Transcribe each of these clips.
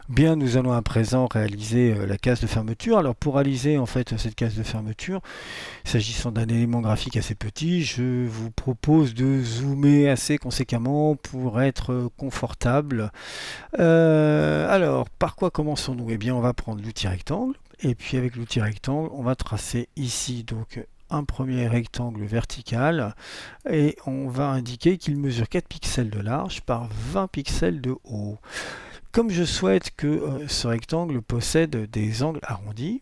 Bien, nous allons à présent réaliser la case de fermeture. Alors pour réaliser en fait cette case de fermeture, s'agissant d'un élément graphique assez petit, je vous propose de zoomer assez conséquemment pour être confortable. Alors, par quoi commençons-nous? Eh bien, on va prendre l'outil rectangle, et puis avec l'outil rectangle, on va tracer ici donc un premier rectangle vertical, et on va indiquer qu'il mesure 4 pixels de large par 20 pixels de haut. Comme je souhaite que ce rectangle possède des angles arrondis,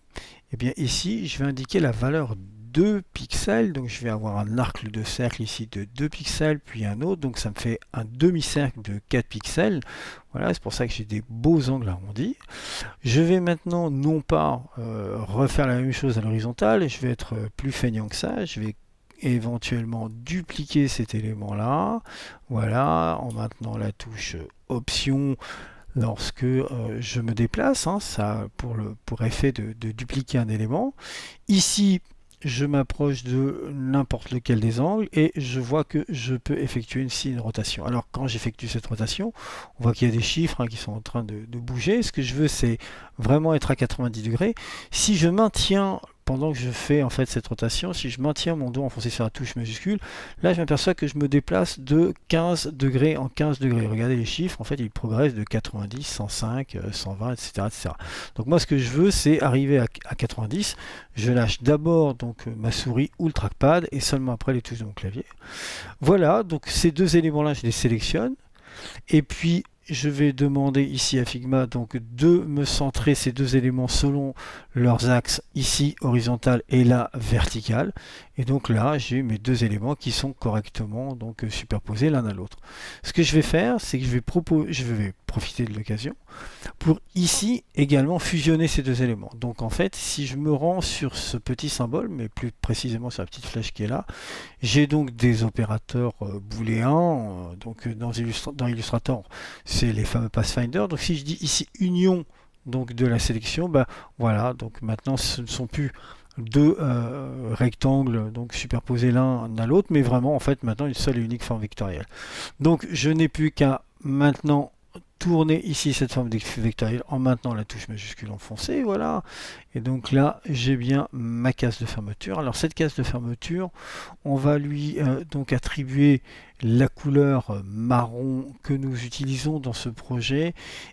eh bien ici je vais indiquer la valeur 2 pixels, donc je vais avoir un arc de cercle ici de 2 pixels, puis un autre, donc ça me fait un demi-cercle de 4 pixels. Voilà, c'est pour ça que j'ai des beaux angles arrondis. Je vais maintenant non pas refaire la même chose à l'horizontale, je vais être plus feignant que ça, je vais éventuellement dupliquer cet élément-là, voilà, en maintenant la touche Option lorsque je me déplace, hein, ça a pour effet de dupliquer un élément. Ici, je m'approche de n'importe lequel des angles et je vois que je peux effectuer ici une rotation. Alors quand j'effectue cette rotation, on voit qu'il y a des chiffres qui sont en train de bouger. Ce que je veux, c'est vraiment être à 90 degrés. Si je maintiens pendant que je fais en fait cette rotation, si je maintiens mon doigt enfoncé sur la touche majuscule, là je m'aperçois que je me déplace de 15 degrés en 15 degrés. Regardez les chiffres, en fait ils progressent de 90, 105, 120, etc., etc. Donc moi ce que je veux, c'est arriver à 90. Je lâche d'abord donc ma souris ou le trackpad et seulement après les touches de mon clavier. Voilà, donc ces deux éléments-là, je les sélectionne. Et puis je vais demander ici à Figma donc de me centrer ces deux éléments selon leurs axes, ici horizontal et là vertical. Et donc là, j'ai mes deux éléments qui sont correctement donc superposés l'un à l'autre. Ce que je vais faire, c'est que je vais profiter de l'occasion pour ici également fusionner ces deux éléments. Donc en fait, si je me rends sur ce petit symbole, mais plus précisément sur la petite flèche qui est là, j'ai donc des opérateurs booléens. Donc dans Illustrator, c'est les fameux Pathfinder. Donc si je dis ici union donc de la sélection, bah voilà, donc maintenant ce ne sont plus deux rectangles donc superposés l'un à l'autre, mais vraiment en fait maintenant une seule et unique forme vectorielle. Donc je n'ai plus qu'à maintenant tourner ici cette forme vectorielle en maintenant la touche majuscule enfoncée, voilà. Et donc là, j'ai bien ma case de fermeture. Alors cette case de fermeture, on va lui donc attribuer la couleur marron que nous utilisons dans ce projet.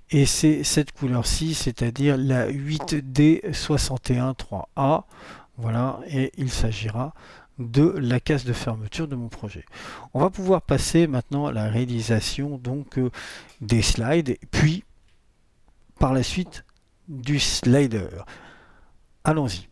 Et c'est cette couleur-ci, c'est-à-dire la 8D613A. Voilà, et il s'agira de la case de fermeture de mon projet. On va pouvoir passer maintenant à la réalisation donc des slides, puis par la suite du slider. Allons-y.